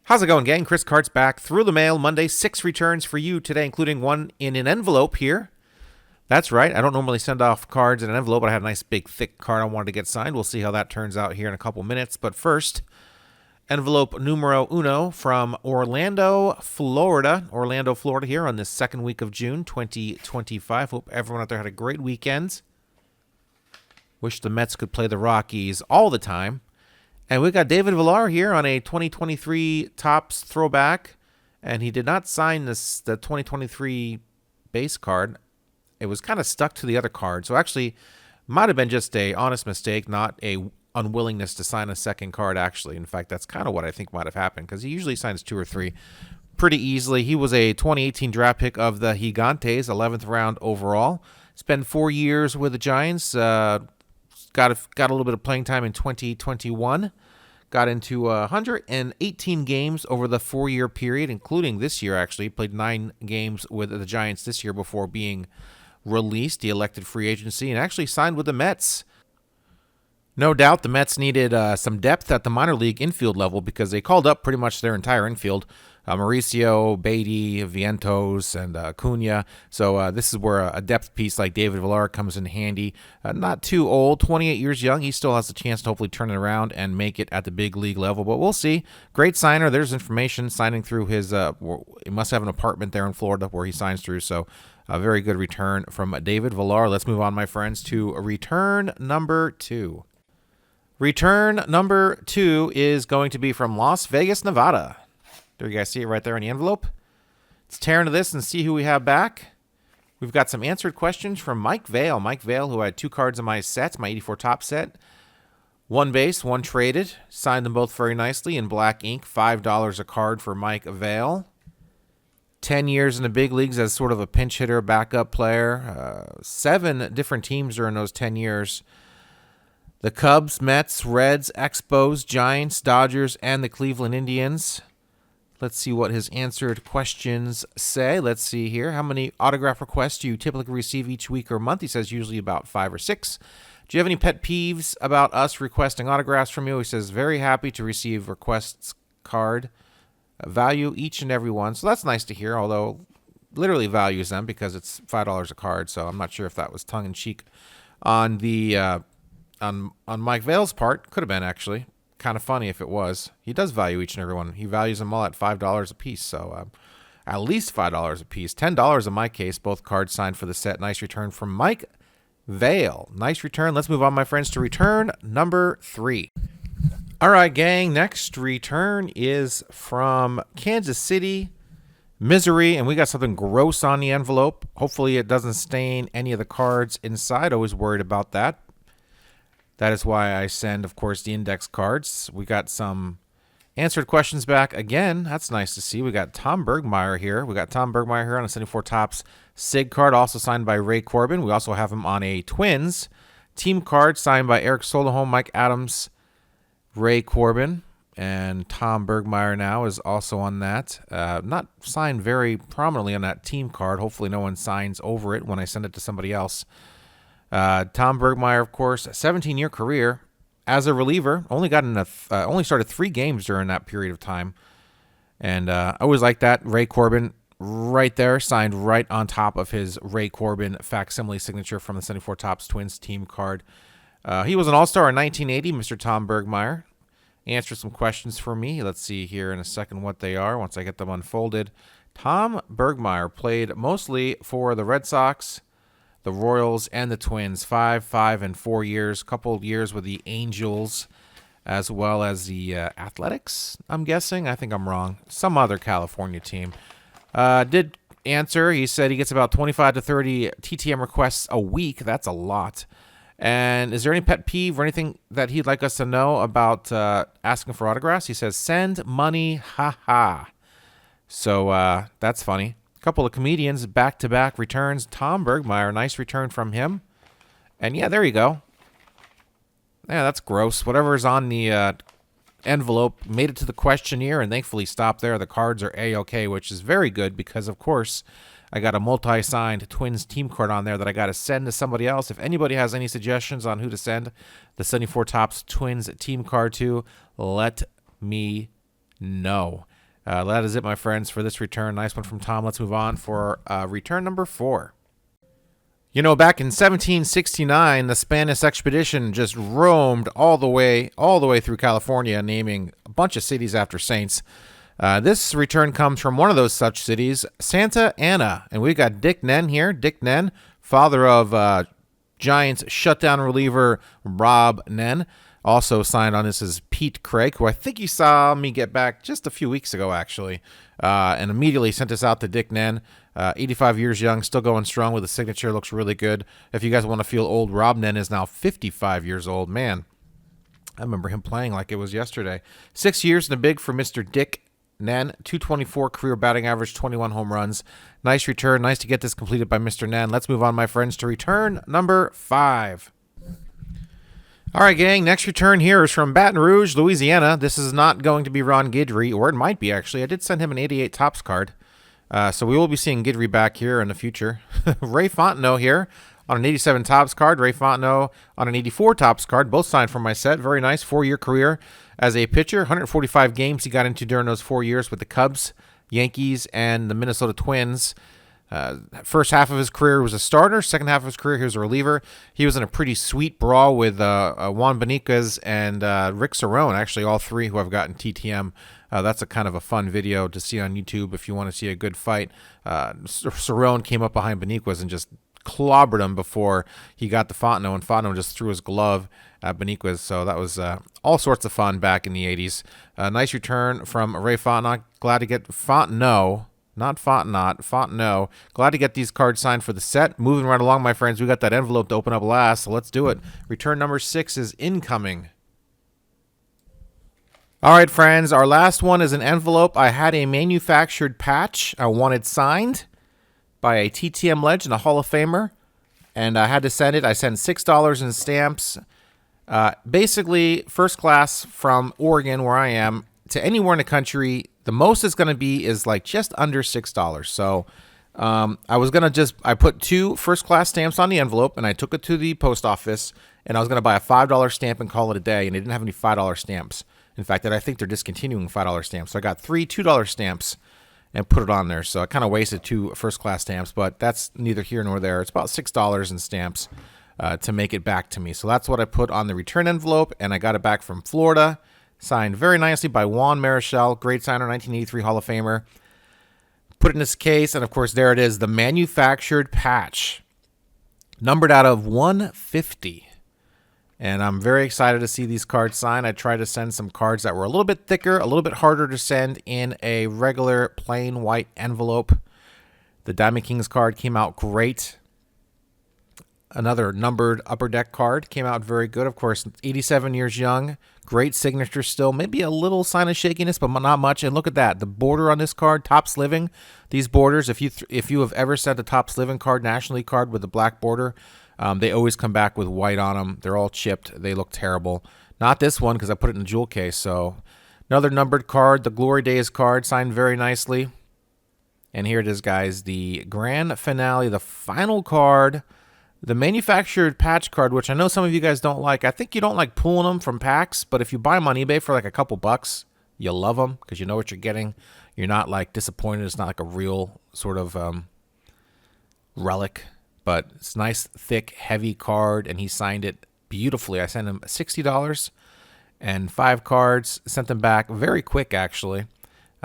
How's it going, gang? Chris Cart's back through the mail Monday. 6 returns for you today, including one in an envelope here. That's right. I don't normally send off cards in an envelope, but I had a nice big thick card I wanted to get signed. We'll see how that turns out here in a couple minutes. But first, envelope numero uno from Orlando, Florida. Orlando, Florida here on this second week of June 2025. Hope everyone out there had a great weekend. Wish the Mets could play the Rockies all the time. And we got David Villar here on a 2023 Topps throwback, and he did not sign the 2023 base card. It was kind of stuck to the other card, so actually might have been just a honest mistake, not a unwillingness to sign a second card, actually. In fact, that's kind of what I think might have happened, because he usually signs 2 or 3 pretty easily. He was a 2018 draft pick of the Gigantes, 11th round overall. Spent 4 years with the Giants, Got a little bit of playing time in 2021. Got into 118 games over the 4-year period, including this year, actually. Played 9 games with the Giants this year before being released. He elected free agency and actually signed with the Mets. No doubt the Mets needed some depth at the minor league infield level because they called up pretty much their entire infield. Mauricio, Beatty, Vientos, and Acuna. So this is where a depth piece like David Villar comes in handy. Not too old, 28 years young. He still has a chance to hopefully turn it around and make it at the big league level, but we'll see. Great signer. There's information signing through his he must have an apartment there in Florida where he signs through, so a very good return from David Villar. Let's move on, my friends, to return number 2. Return number 2 is going to be from Las Vegas, Nevada. There you guys see it right there in the envelope. Let's tear into this and see who we have back. We've got some answered questions from Mike Vale. Mike Vale, who had 2 cards in my set, my 84 top set. 1 base, 1 traded. Signed them both very nicely in black ink. $5 a card for Mike Vale. 10 years in the big leagues as sort of a pinch hitter, backup player. 7 different teams during those 10 years. The Cubs, Mets, Reds, Expos, Giants, Dodgers, and the Cleveland Indians. Let's see what his answered questions say. Let's see here. How many autograph requests do you typically receive each week or month? He says usually about 5 or 6. Do you have any pet peeves about us requesting autographs from you? He says very happy to receive requests card. Value each and every one. So that's nice to hear, although literally values them because it's $5 a card. So I'm not sure if that was tongue-in-cheek on the on Mike Vale's part. Could have been, actually. Kind of funny if it was. He does value each and every one. He values them all at $5 a piece, so at least $5 a piece. $10 in my case, both cards signed for the set. Nice return from Mike Vale. Nice return. Let's move on, my friends, to return number 3. All right, gang, next return is from Kansas City, Missouri, and we got something gross on the envelope. Hopefully it doesn't stain any of the cards inside. Always worried about that. That is why I send, of course, the index cards. We got some answered questions back again. That's nice to see. We got Tom Bergmeyer here. We got Tom Bergmeyer here on a 74 Topps SIG card, also signed by Ray Corbin. We also have him on a Twins team card signed by Eric Solheim, Mike Adams, Ray Corbin, and Tom Bergmeyer now is also on that. Not signed very prominently on that team card. Hopefully no one signs over it when I send it to somebody else. Tom Bergmeyer, of course, a 17-year career as a reliever. Only started 3 games during that period of time. And I always like that. Ray Corbin right there, signed right on top of his Ray Corbin facsimile signature from the 74 Topps Twins team card. He was an All-Star in 1980, Mr. Tom Bergmeyer. Answer some questions for me. Let's see here in a second what they are once I get them unfolded. Tom Bergmeyer played mostly for the Red Sox, the Royals, and the Twins. 5 and 4 years. Couple years with the Angels, as well as the Athletics, I'm guessing. I think I'm wrong. Some other California team. Did answer. He said he gets about 25 to 30 TTM requests a week. That's a lot. And is there any pet peeve or anything that he'd like us to know about asking for autographs? He says, send money, ha. So that's funny. Couple of comedians back-to-back returns. Tom Bergmeyer, nice return from him. And yeah, there you go. Yeah, that's gross. Whatever's on the envelope made it to the questionnaire and thankfully stopped there. The cards are A-OK, which is very good because, of course, I got a multi-signed Twins team card on there that I got to send to somebody else. If anybody has any suggestions on who to send the 74 Topps Twins team card to, let me know. That is it, my friends, for this return. Nice one from Tom. Let's move on for return number 4. You know, back in 1769, the Spanish expedition just roamed all the way through California, naming a bunch of cities after saints. This return comes from one of those such cities, Santa Ana, and we got Dick Nenn here. Dick Nenn, father of Giants shutdown reliever Rob Nenn. Also signed on this is Pete Craig, who I think you saw me get back just a few weeks ago, actually, and immediately sent us out to Dick Nenn. 85 years young, still going strong with the signature. Looks really good. If you guys want to feel old, Rob Nenn is now 55 years old. Man, I remember him playing like it was yesterday. 6 years in the big for Mr. Dick Nenn. 224 career batting average, 21 home runs. Nice return. Nice to get this completed by Mr. Nenn. Let's move on, my friends, to return number 5. All right, gang, next return here is from Baton Rouge, Louisiana. This is not going to be Ron Guidry, or it might be, actually. I did send him an 88 Topps card. So we will be seeing Guidry back here in the future. Ray Fontenot here on an 87 Topps card. Ray Fontenot on an 84 Topps card. Both signed from my set. Very nice 4-year career as a pitcher. 145 games he got into during those 4 years with the Cubs, Yankees, and the Minnesota Twins. First half of his career was a starter. Second half of his career, he was a reliever. He was in a pretty sweet brawl with Juan Beniquez and Rick Cerone, actually all three who have gotten TTM. That's a kind of a fun video to see on YouTube if you want to see a good fight. Cerone came up behind Beniquez and just clobbered him before he got to Fontenot, and Fontenot just threw his glove at Beniquez. So that was all sorts of fun back in the 80s. Nice return from Ray Fontenot. Glad to get Fontenot. Not Fontenot, Fontenot. Glad to get these cards signed for the set. Moving right along, my friends. We got that envelope to open up last, so let's do it. Return number 6 is incoming. All right, friends. Our last one is an envelope. I had a manufactured patch I wanted signed by a TTM legend, a Hall of Famer, and I had to send it. I sent $6 in stamps. Basically, first class from Oregon, where I am, to anywhere in the country. The most it's going to be is like just under $6. So I put 2 first-class stamps on the envelope, and I took it to the post office, and I was going to buy a $5 stamp and call it a day, and they didn't have any $5 stamps. In fact, I think they're discontinuing $5 stamps. So I got 3 $2 stamps and put it on there. So I kind of wasted 2 first-class stamps, but that's neither here nor there. It's about $6 in stamps to make it back to me. So that's what I put on the return envelope, and I got it back from Florida. Signed very nicely by Juan Marichal, great signer, 1983 Hall of Famer. Put it in this case, and of course, there it is, the manufactured patch, numbered out of 150. And I'm very excited to see these cards signed. I tried to send some cards that were a little bit thicker, a little bit harder to send in a regular plain white envelope. The Diamond Kings card came out great. Another numbered Upper Deck card came out very good. Of course, 87 years young. Great signature still. Maybe a little sign of shakiness, but not much. And look at that. The border on this card, Topps Living. These borders, if you have ever sent a Topps Living card, National League card with the black border, they always come back with white on them. They're all chipped. They look terrible. Not this one because I put it in a jewel case. So another numbered card, the Glory Days card, signed very nicely. And here it is, guys. The grand finale, the final card. The manufactured patch card, which I know some of you guys don't like. I think you don't like pulling them from packs, but if you buy them on eBay for like a couple bucks, you'll love them because you know what you're getting. You're not like disappointed. It's not like a real sort of relic, but it's nice, thick, heavy card, and he signed it beautifully. I sent him $60 and 5 cards. Sent them back very quick, actually.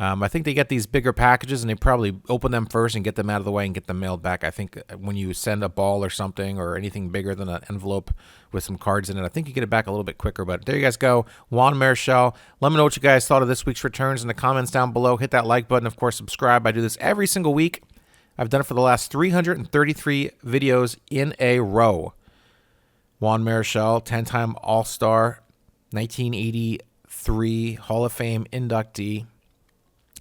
I think they get these bigger packages, and they probably open them first and get them out of the way and get them mailed back. I think when you send a ball or something or anything bigger than an envelope with some cards in it, I think you get it back a little bit quicker. But there you guys go. Juan Marichal. Let me know what you guys thought of this week's returns in the comments down below. Hit that like button. Of course, subscribe. I do this every single week. I've done it for the last 333 videos in a row. Juan Marichal, 10-time All-Star, 1983 Hall of Fame inductee.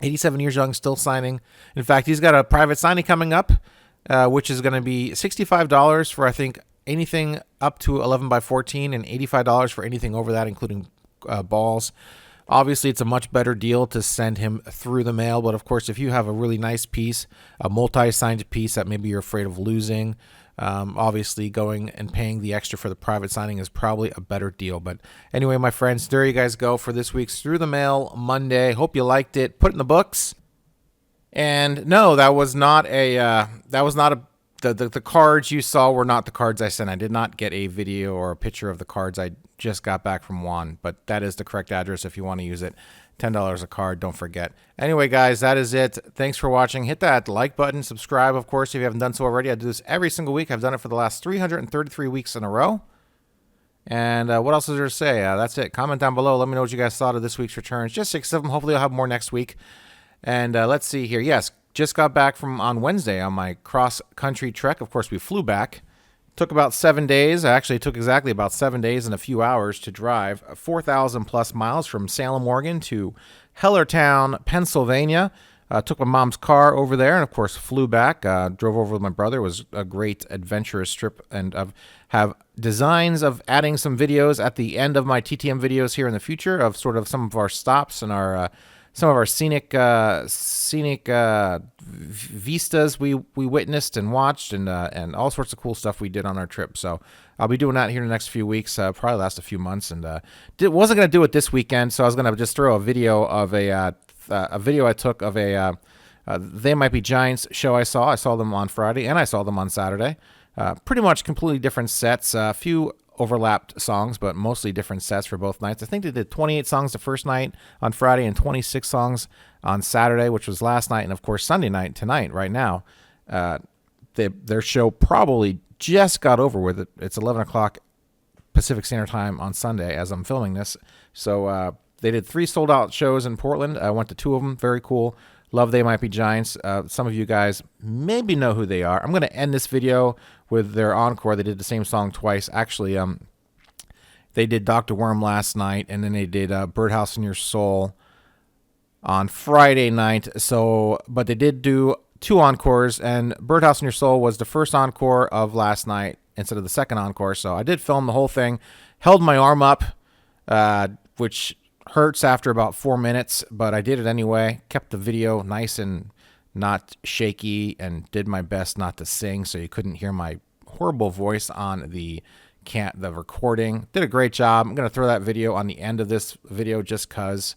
87 years young, still signing. In fact, he's got a private signing coming up, which is going to be $65 for, I think, anything up to 11 by 14 and $85 for anything over that, including balls. Obviously, it's a much better deal to send him through the mail. But, of course, if you have a really nice piece, a multi-signed piece that maybe you're afraid of losing, Obviously, going and paying the extra for the private signing is probably a better deal. But anyway, my friends, there you guys go for this week's Through the Mail Monday. Hope you liked it. Put it in the books. And no, that was not the cards you saw were not the cards I sent. I did not get a video or a picture of the cards I just got back from Juan, but that is the correct address if you want to use it. $10 a card, don't forget. Anyway, guys, that is it. Thanks for watching. Hit that like button, subscribe, of course, if you haven't done so already. I do this every single week. I've done it for the last 333 weeks in a row. And what else is there to say? That's it. Comment down below. Let me know what you guys thought of this week's returns. Just 6 of them. Hopefully I'll have more next week. And let's see here. Yes, just got back from on Wednesday on my cross-country trek. Of course, we flew back. Took about 7 days. Actually, it took exactly about 7 days and a few hours to drive 4,000 plus miles from Salem, Oregon to Hellertown, Pennsylvania. Took my mom's car over there and, of course, flew back. Drove over with my brother. It was a great adventurous trip, and I have designs of adding some videos at the end of my TTM videos here in the future of sort of some of our stops and our some of our scenic vistas we witnessed and watched, and all sorts of cool stuff we did on our trip. So I'll be doing that here in the next few weeks, probably last a few months. And wasn't going to do it this weekend, so I was going to just throw a video of a video I took of a They Might Be Giants show I saw. I saw them on Friday and I saw them on Saturday. Pretty much completely different sets. A few overlapped songs, but mostly different sets for both nights. I think they did 28 songs the first night on Friday and 26 songs on Saturday, which was last night, and of course Sunday night tonight. Right now, their show probably just got over with. It's 11 o'clock Pacific Standard Time on Sunday as I'm filming this. So they did 3 sold out shows in Portland. I went to 2 of them. Very cool. Love They Might Be Giants. Some of you guys maybe know who they are. I'm going to end this video with their encore. They did the same song twice. Actually, they did Dr. Worm last night, and then they did Birdhouse in Your Soul on Friday night. So, but they did do 2 encores, and Birdhouse in Your Soul was the first encore of last night instead of the second encore. So I did film the whole thing. Held my arm up, which hurts after about 4 minutes, but I did it anyway. Kept the video nice and not shaky, and did my best not to sing so you couldn't hear my horrible voice on the recording. Did a great job. I'm going to throw that video on the end of this video just because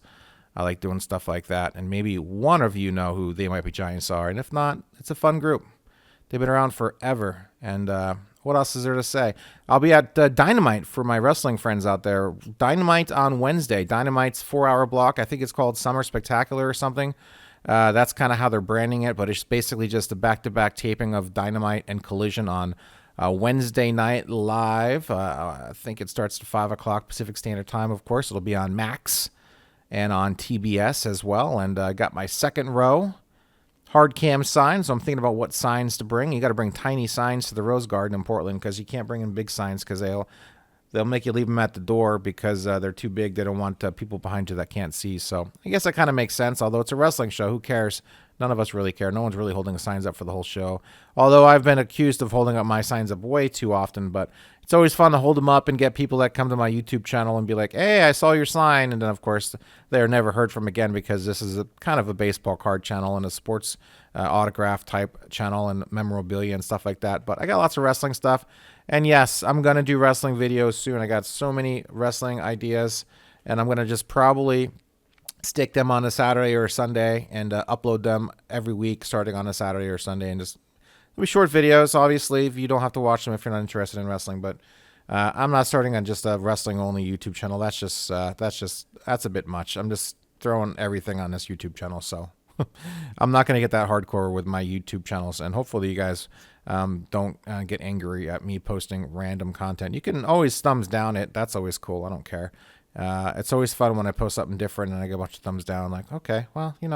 I like doing stuff like that, and maybe one of you know who They Might Be Giants are, and if not, it's a fun group. They've been around forever, and what else is there to say? I'll be at Dynamite for my wrestling friends out there. Dynamite on Wednesday. Dynamite's 4-hour block. I think it's called Summer Spectacular or something. That's kind of how they're branding it, but it's basically just a back-to-back taping of Dynamite and Collision on Wednesday night live. I think it starts at 5 o'clock Pacific Standard Time, of course. It'll be on Max and on TBS as well. And I got my second row hard cam signs. So I'm thinking about what signs to bring. You got to bring tiny signs to the Rose Garden in Portland because you can't bring in big signs because they'll make you leave them at the door because they're too big. They don't want people behind you that can't see. So I guess that kind of makes sense. Although it's a wrestling show, who cares? None of us really care. No one's really holding the signs up for the whole show. Although I've been accused of holding up my signs up way too often, but it's always fun to hold them up and get people that come to my YouTube channel and be like, hey, I saw your sign. And then, of course, they're never heard from again because this is kind of a baseball card channel and a sports autograph type channel and memorabilia and stuff like that. But I got lots of wrestling stuff. And yes, I'm going to do wrestling videos soon. I got so many wrestling ideas, and I'm going to just probably stick them on a Saturday or a Sunday and upload them every week starting on a Saturday or Sunday, and just it'll be short videos. Obviously, if you don't have to watch them if you're not interested in wrestling, but I'm not starting on just a wrestling only YouTube channel. That's a bit much. I'm just throwing everything on this YouTube channel, so I'm not going to get that hardcore with my YouTube channels, and hopefully you guys don't get angry at me posting random content. You can always thumbs down it. That's always cool. I don't care. It's always fun when I post something different and I get a bunch of thumbs down. Like, okay, well, you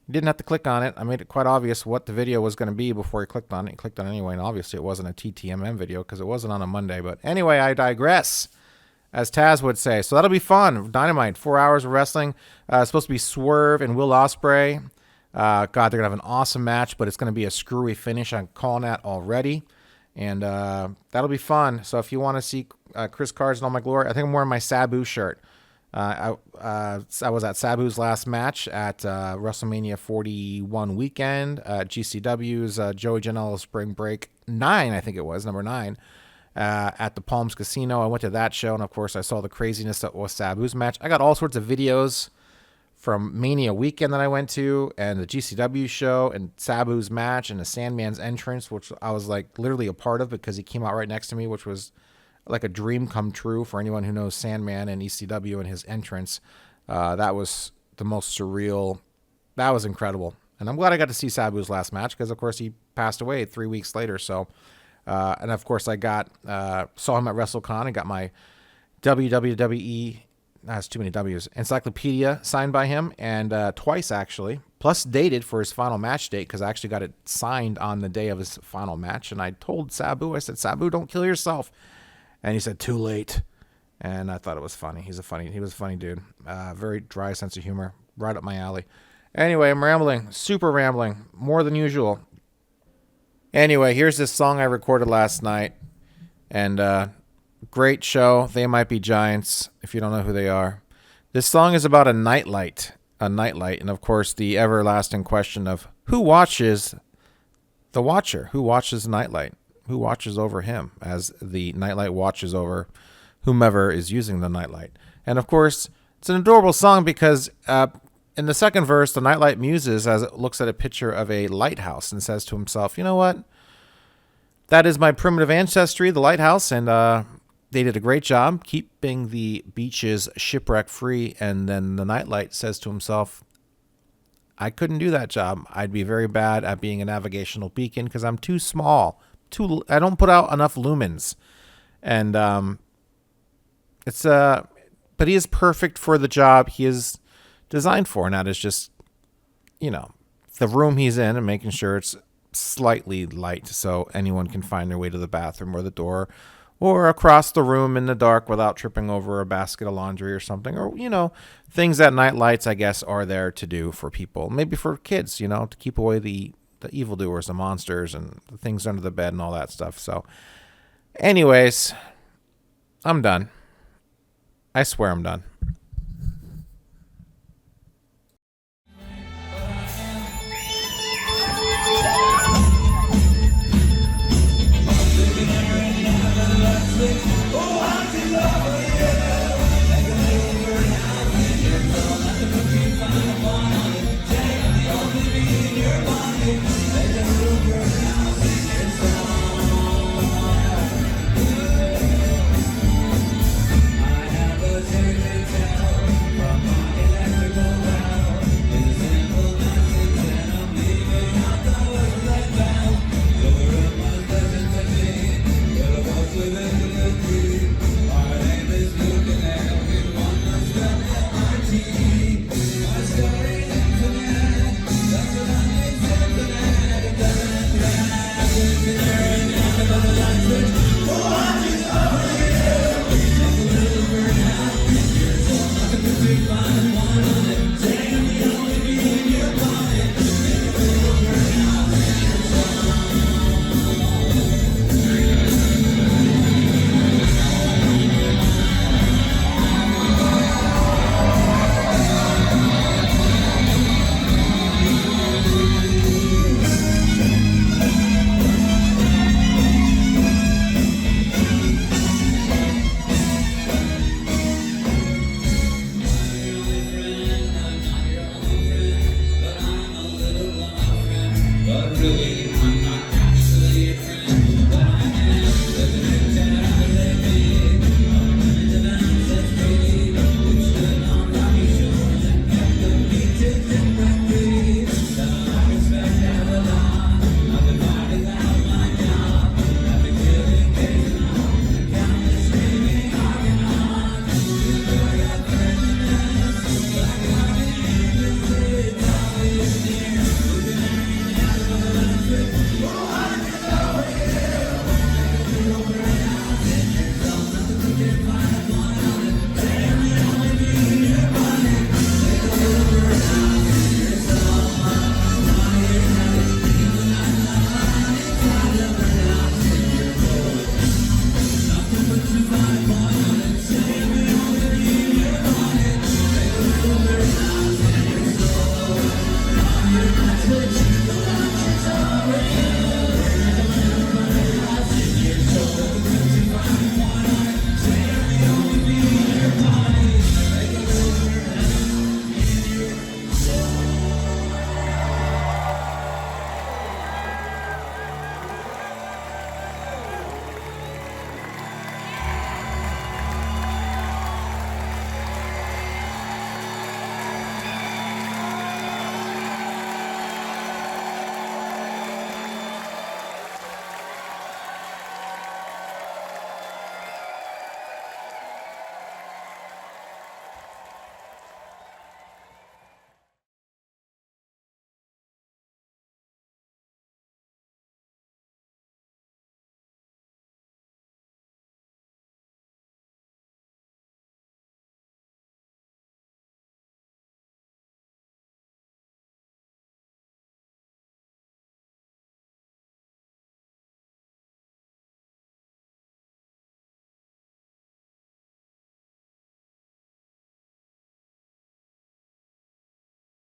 didn't have to click on it. I made it quite obvious what the video was going to be before you clicked on it. You clicked on it anyway, and obviously it wasn't a TTMM video because it wasn't on a Monday. But anyway, I digress, as Taz would say. So that'll be fun. Dynamite, 4 hours of wrestling. It's supposed to be Swerve and Will Ospreay. God, they're going to have an awesome match, but it's going to be a screwy finish. I'm calling that already. And that'll be fun. So if you want to see Chris Cards in all my glory, I think I'm wearing my Sabu shirt. I was at Sabu's last match at WrestleMania 41 weekend, GCW's Joey Janela's Spring Break 9, I think it was, number 9, at the Palms Casino. I went to that show, and of course I saw the craziness that was Sabu's match. I got all sorts of videos from Mania weekend that I went to, and the GCW show, and Sabu's match, and the Sandman's entrance, which I was like literally a part of because he came out right next to me, which was like a dream come true for anyone who knows Sandman and ECW and his entrance. That was the most surreal. That was incredible. And I'm glad I got to see Sabu's last match because, of course, he passed away 3 weeks later. So, and of course, I saw him at WrestleCon and got my WWE, that's too many W's, encyclopedia signed by him, and twice actually, plus dated for his final match date because I actually got it signed on the day of his final match. And I told Sabu, I said, Sabu, don't kill yourself. And he said, too late. And I thought it was funny. He was a funny dude. Very dry sense of humor. Right up my alley. Anyway, I'm rambling. Super rambling. More than usual. Anyway, here's this song I recorded last night. And great show. They Might Be Giants, if you don't know who they are. This song is about a nightlight. And, of course, the everlasting question of who watches the watcher? Who watches the nightlight? Who watches over him as the nightlight watches over whomever is using the nightlight? And of course, it's an adorable song because in the second verse, the nightlight muses as it looks at a picture of a lighthouse and says to himself, you know what? That is my primitive ancestry, the lighthouse, and they did a great job keeping the beaches shipwreck free. And then the nightlight says to himself, I couldn't do that job. I'd be very bad at being a navigational beacon because I'm too small. I don't put out enough lumens, and but he is perfect for the job he is designed for, and that is just, the room he's in and making sure it's slightly light so anyone can find their way to the bathroom or the door or across the room in the dark without tripping over a basket of laundry or something, or things that night lights, I guess, are there to do for people, maybe for kids, to keep away the evildoers, the monsters, and the things under the bed and all that stuff. So, anyways, I'm done. I swear I'm done.